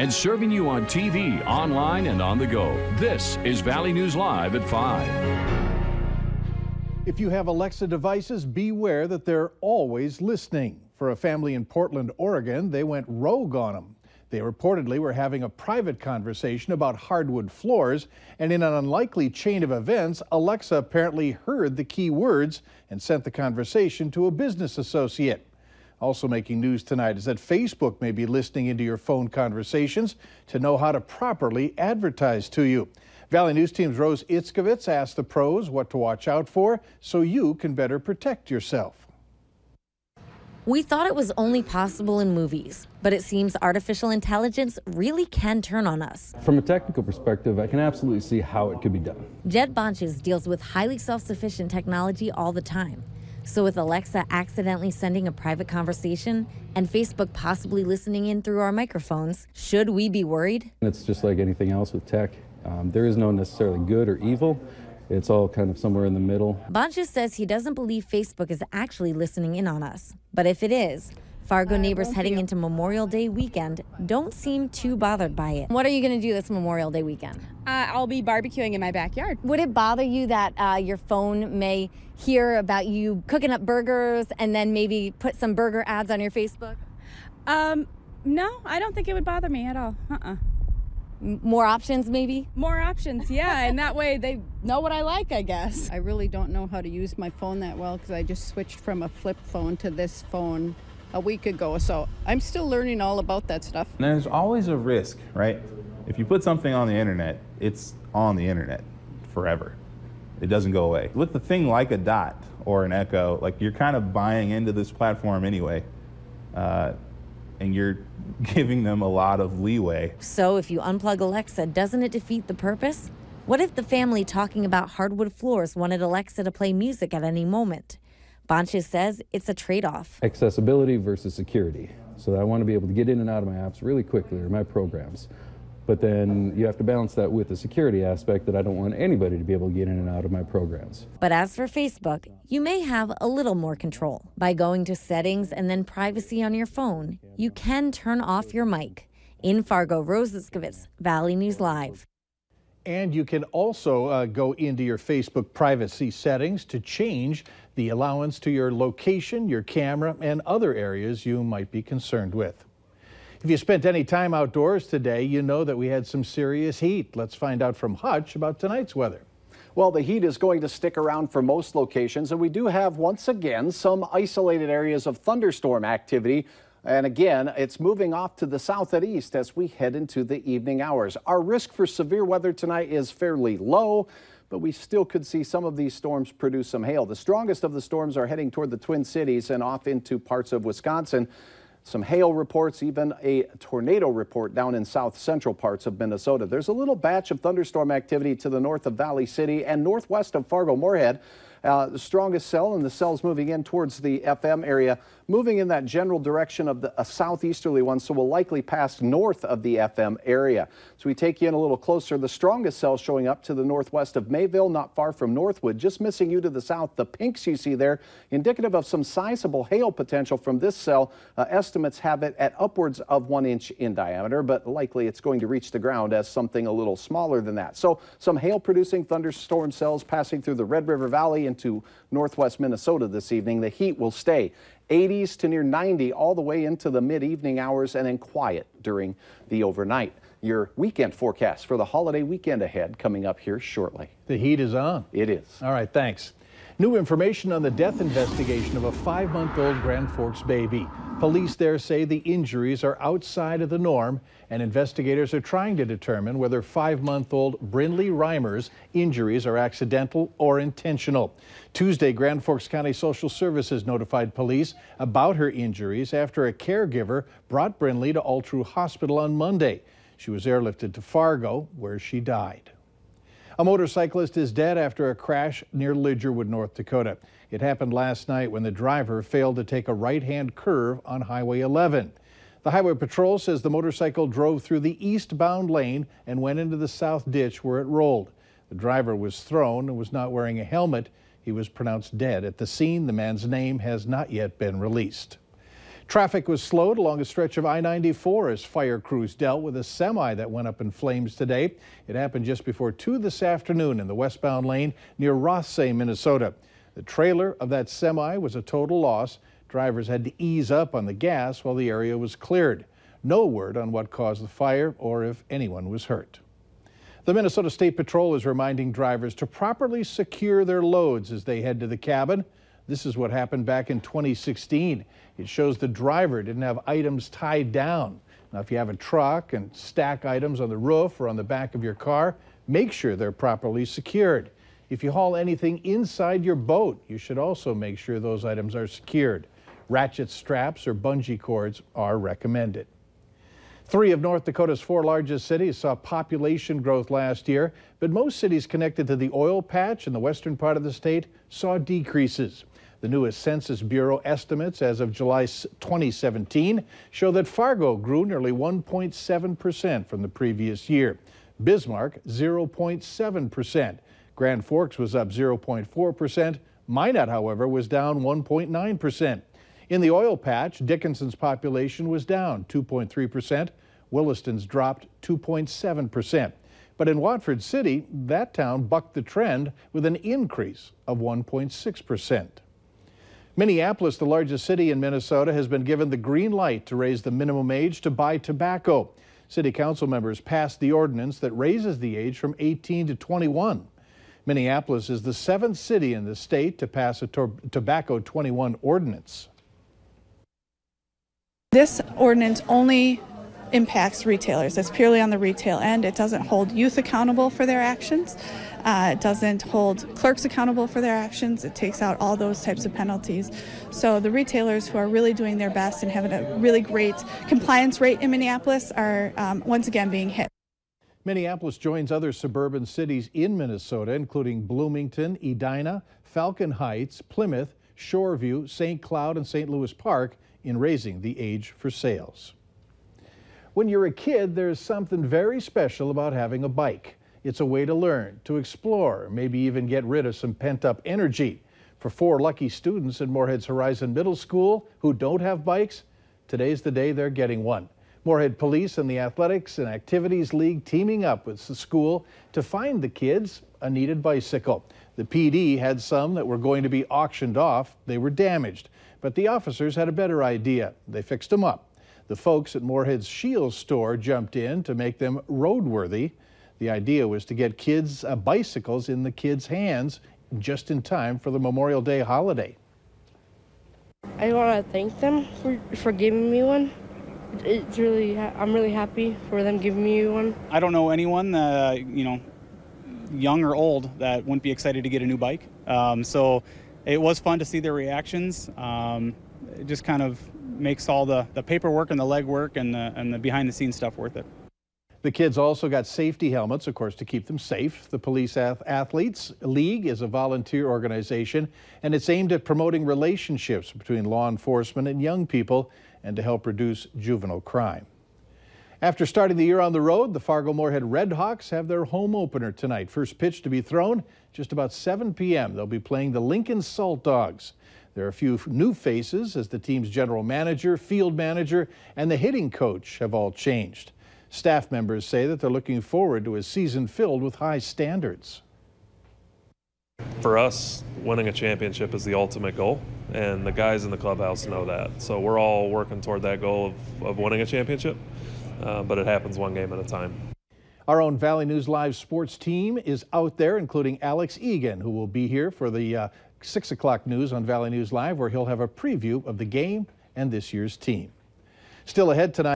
and serving you on TV, online, and on the go. This is Valley News Live at 5. If you have Alexa devices, beware that they're always listening. For a family in Portland, Oregon, they went rogue on them. They reportedly were having a private conversation about hardwood floors, and in an unlikely chain of events, Alexa apparently heard the key words and sent the conversation to a business associate. Also making news tonight is that Facebook may be listening into your phone conversations to know how to properly advertise to you. Valley News Team's Rose Itzkovitz asked the pros what to watch out for so you can better protect yourself. We thought it was only possible in movies, but it seems artificial intelligence really can turn on us. From a technical perspective, I can absolutely see how it could be done. Jed Bonches deals with highly self-sufficient technology all the time. So with Alexa accidentally sending a private conversation and Facebook possibly listening in through our microphones, should we be worried? It's just like anything else with tech. There is no necessarily good or evil. It's all kind of somewhere in the middle. Bonches says he doesn't believe Facebook is actually listening in on us. But if it is, Fargo neighbors heading into Memorial Day weekend don't seem too bothered by it. What are you going to do this Memorial Day weekend? I'll be barbecuing in my backyard. Would it bother you that your phone may hear about you cooking up burgers and then maybe put some burger ads on your Facebook? No, I don't think it would bother me at all. More options, maybe? More options, yeah, and that way they know what I like, I guess. I really don't know how to use my phone that well because I just switched from a flip phone to this phone a week ago, so I'm still learning all about that stuff. And there's always a risk, right? If you put something on the internet, it's on the internet forever. It doesn't go away. With the thing like a Dot or an Echo, like you're kind of buying into this platform anyway, and you're giving them a lot of leeway. So if you unplug Alexa, doesn't it defeat the purpose? What if the family talking about hardwood floors wanted Alexa to play music at any moment? Bonches says it's a trade-off. Accessibility versus security. So I want to be able to get in and out of my apps really quickly or my programs. But then you have to balance that with the security aspect that I don't want anybody to be able to get in and out of my programs. But as for Facebook, you may have a little more control. By going to settings and then privacy on your phone, you can turn off your mic. In Fargo, Rose Itzkovitz, Valley News Live. And you can also go into your Facebook privacy settings to change the allowance to your location, your camera, and other areas you might be concerned with. If you spent any time outdoors today, you know that we had some serious heat. Let's find out from Hutch about tonight's weather. Well, the heat is going to stick around for most locations, and we do have, once again, some isolated areas of thunderstorm activity. And again, it's moving off to the south and east as we head into the evening hours. Our risk for severe weather tonight is fairly low, but we still could see some of these storms produce some hail. The strongest of the storms are heading toward the Twin Cities and off into parts of Wisconsin. Some hail reports, even a tornado report down in south central parts of Minnesota. There's a little batch of thunderstorm activity to the north of Valley City and northwest of Fargo-Moorhead. The strongest cell, and the cell's moving in towards the FM area, moving in that general direction of a southeasterly one, so will likely pass north of the FM area. So we take you in a little closer. The strongest cell showing up to the northwest of Mayville, not far from Northwood. Just missing you to the south, the pinks you see there, indicative of some sizable hail potential from this cell. Estimates have it at upwards of 1 inch in diameter, but likely it's going to reach the ground as something a little smaller than that. So some hail-producing thunderstorm cells passing through the Red River Valley into northwest Minnesota this evening. The heat will stay 80s to near 90 all the way into the mid-evening hours and then quiet during the overnight. Your weekend forecast for the holiday weekend ahead coming up here shortly. The heat is on. It is. All right, thanks. New information on the death investigation of a 5-month-old Grand Forks baby. Police there say the injuries are outside of the norm, and investigators are trying to determine whether 5-month-old Brynlee Reimer's injuries are accidental or intentional. Tuesday, Grand Forks County Social Services notified police about her injuries after a caregiver brought Brynlee to Altru Hospital on Monday. She was airlifted to Fargo, where she died. A motorcyclist is dead after a crash near Lidgerwood, North Dakota. It happened last night when the driver failed to take a right-hand curve on Highway 11. The Highway Patrol says the motorcycle drove through the eastbound lane and went into the south ditch where it rolled. The driver was thrown and was not wearing a helmet. He was pronounced dead at the scene. The man's name has not yet been released. Traffic was slowed along a stretch of I-94 as fire crews dealt with a semi that went up in flames today. It happened just before 2 this afternoon in the westbound lane near Rothsay, Minnesota. The trailer of that semi was a total loss. Drivers had to ease up on the gas while the area was cleared. No word on what caused the fire or if anyone was hurt. The Minnesota State Patrol is reminding drivers to properly secure their loads as they head to the cabin. This is what happened back in 2016. It shows the driver didn't have items tied down. Now, if you have a truck and stack items on the roof or on the back of your car, make sure they're properly secured. If you haul anything inside your boat, you should also make sure those items are secured. Ratchet straps or bungee cords are recommended. 3 of North Dakota's 4 largest cities saw population growth last year, but most cities connected to the oil patch in the western part of the state saw decreases. The newest Census Bureau estimates as of July 2017 show that Fargo grew nearly 1.7% from the previous year. Bismarck, 0.7%. Grand Forks was up 0.4%. Minot, however, was down 1.9%. In the oil patch, Dickinson's population was down 2.3%. Williston's dropped 2.7%. But in Watford City, that town bucked the trend with an increase of 1.6%. Minneapolis, the largest city in Minnesota, has been given the green light to raise the minimum age to buy tobacco. City council members passed the ordinance that raises the age from 18 to 21. Minneapolis is the 7th city in the state to pass a Tobacco 21 ordinance. This ordinance only impacts retailers. It's purely on the retail end. It doesn't hold youth accountable for their actions. It doesn't hold clerks accountable for their actions. It takes out all those types of penalties. So the retailers who are really doing their best and having a really great compliance rate in Minneapolis are once again being hit. Minneapolis joins other suburban cities in Minnesota, including Bloomington, Edina, Falcon Heights, Plymouth, Shoreview, St. Cloud, and St. Louis Park in raising the age for sales. When you're a kid, there's something very special about having a bike. It's a way to learn, to explore, maybe even get rid of some pent-up energy. For 4 lucky students at Moorhead's Horizon Middle School who don't have bikes, today's the day they're getting one. Moorhead Police and the Athletics and Activities League teaming up with the school to find the kids a needed bicycle. The PD had some that were going to be auctioned off. They were damaged, but the officers had a better idea. They fixed them up. The folks at Moorhead's Shields store jumped in to make them roadworthy. The idea was to get kids' bicycles in the kids' hands just in time for the Memorial Day holiday. I want to thank them for giving me one. It's really, I'm really happy for them giving me one. I don't know anyone, young or old, that wouldn't be excited to get a new bike. So it was fun to see their reactions. It just kind of makes all the paperwork and the legwork and the behind-the-scenes stuff worth it. The kids also got safety helmets, of course, to keep them safe. The Police Athletes League is a volunteer organization, and it's aimed at promoting relationships between law enforcement and young people and to help reduce juvenile crime. After starting the year on the road, the Fargo-Moorhead Redhawks have their home opener tonight. First pitch to be thrown just about 7 p.m. They'll be playing the Lincoln Salt Dogs. There are a few new faces as the team's general manager, field manager, and the hitting coach have all changed. Staff members say that they're looking forward to a season filled with high standards. For us, winning a championship is the ultimate goal, and the guys in the clubhouse know that. So we're all working toward that goal of winning a championship, but it happens one game at a time. Our own Valley News Live sports team is out there, including Alex Egan, who will be here for the 6 o'clock news on Valley News Live, where he'll have a preview of the game and this year's team. Still ahead tonight.